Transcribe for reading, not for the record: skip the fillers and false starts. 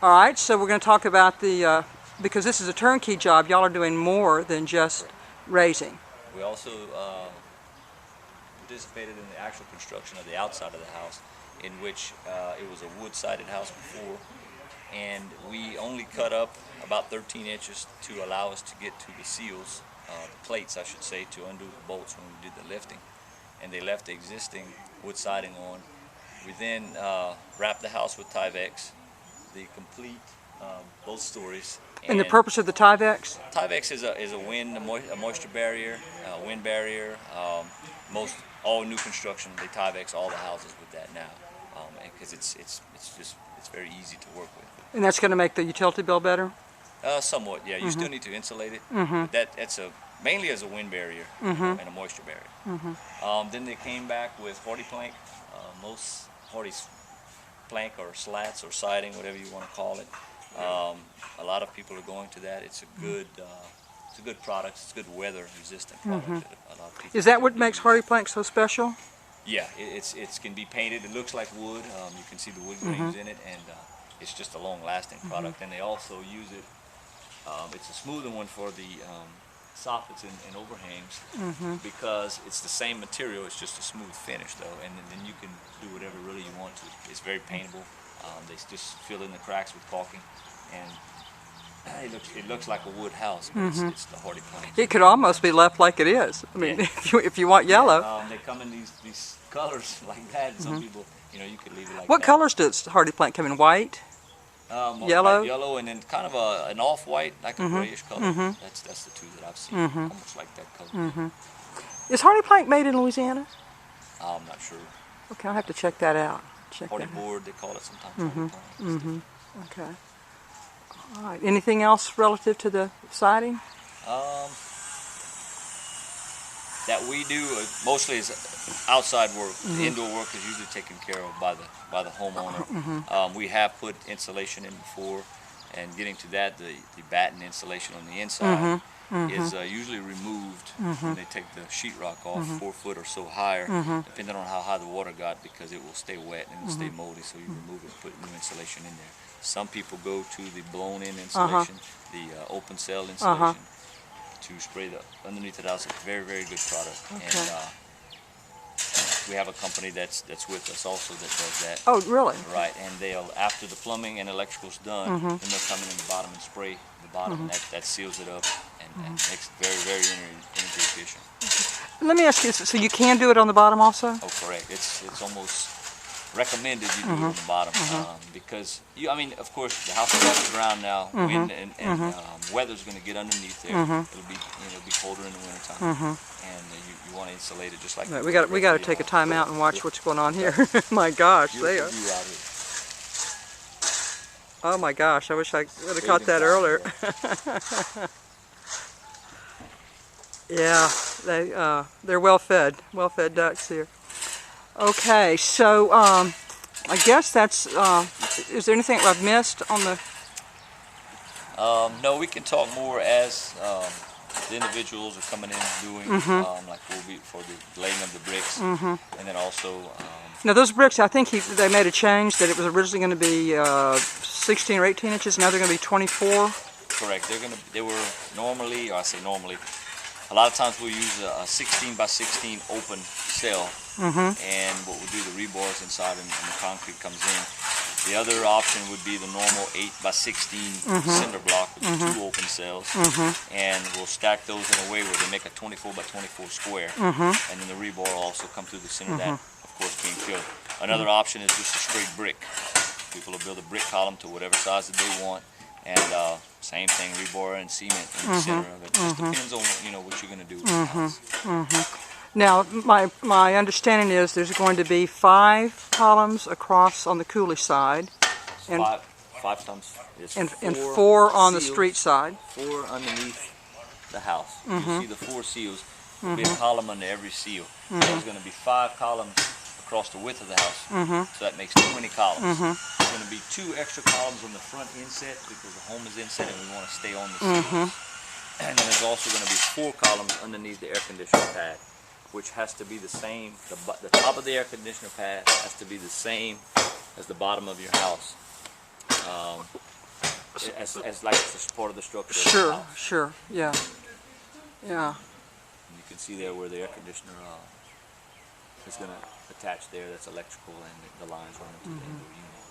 All right, so we're going to talk about the, because this is a turnkey job, y'all are doing more than just raising. We also participated in the actual construction of the outside of the house, in which it was a wood-sided house before, and we only cut up about 13 inches to allow us to get to the seals, the plates I should say, to undo the bolts when we did the lifting. And they left the existing wood siding on. We then wrapped the house with Tyvek, the complete both stories. And the purpose of the Tyvek? Tyvek is a moisture barrier, wind barrier. Most all new construction they Tyvek all the houses with that now, because it's very easy to work with. And that's going to make the utility bill better? Somewhat, yeah. You still need to insulate it, but that's mainly as a wind barrier and a moisture barrier. Then they came back with hardy plank, most hardy plank or slats or siding, whatever you want to call it. A lot of people are going to that. It's a good product. It's a good weather resistant product. That a lot of people Is that what makes hardy plank so special? Yeah, it can be painted. It looks like wood. You can see the wood grains in it, and it's just a long-lasting product. And they also use it. It's a smoother one for the soffits and overhangs because it's the same material. It's just a smooth finish, though, and then you can do whatever really you want to. It's very paintable. They just fill in the cracks with caulking, and it looks like a wood house, but it's the hardy plank. It could almost be left like it is. I mean, if you want yellow. They come in these colors like that. And some people, you could leave it like that. What colors does hardy plank come in? White? Yellow? Like yellow, and then kind of an off-white, like a grayish color. That's the two that I've seen, almost like that color. Is hardy plank made in Louisiana? I'm not sure. Okay, I'll have to check that out. Hardy board, they call it sometimes. Okay. All right. Anything else relative to the siding? That we do mostly is outside work. The indoor work is usually taken care of by the homeowner. We have put insulation in before, and getting to that, the batten insulation on the inside is usually removed when they take the sheetrock off 4 foot or so higher, depending on how high the water got, because it will stay wet and it will stay moldy. So you remove it and put new insulation in there. Some people go to the blown-in insulation, the open cell insulation, to spray underneath the house. It's a very, very good product. Okay. And we have a company that's with us also that does that. Oh, really? Right, and they'll, after the plumbing and electrical's done, then they'll come in the bottom and spray the bottom, and that seals it up and makes it very, very energy efficient. Let me ask you, so you can do it on the bottom also? Oh, correct. It's almost recommended you do it on the bottom, because of course the house is off the ground now. Wind and weather's going to get underneath there. It'll be colder in the wintertime, and you want to insulate it just like. Right, we got to take a time out and watch what's going on here. My gosh, they are. Oh my gosh, I wish I would have caught that earlier. Yeah, they're well fed ducks here. Okay, so I guess that's. Is there anything I've missed on the? No, we can talk more as the individuals are coming in doing, like we'll be for the laying of the bricks, and then also. Now those bricks, I think they made a change that it was originally going to be 16 or 18 inches. Now they're going to be 24. Correct. They were normally, or I say normally. A lot of times we'll use a 16 by 16 open cell, and what we'll do, the rebars inside and the concrete comes in. The other option would be the normal 8 by 16 cinder block with 2 open cells, and we'll stack those in a way where they make a 24 by 24 square, and then the rebar will also come through the center of that, of course, being filled. Another option is just a straight brick. People will build a brick column to whatever size that they want. And same thing, rebar and cement in the center of it. It just depends on what you're going to do with the house. Now, my understanding is there's going to be 5 columns across on the coulee side, and 5 times and 4 on the street side. 4 underneath the house. You see the 4 seals. There'll be a column under every seal. So there's going to be 5 columns across the width of the house, so that makes 20 columns. There's going to be 2 extra columns on the front inset because the home is inset and we want to stay on the seals. And then there's also going to be 4 columns underneath the air conditioner pad, which has to be the same. The top of the air conditioner pad has to be the same as the bottom of your house. as like the support of the structure. Of the Sure, house. sure, yeah, yeah. And you can see there where the air conditioner is going to attach there. That's electrical, and the lines running to the indoor unit.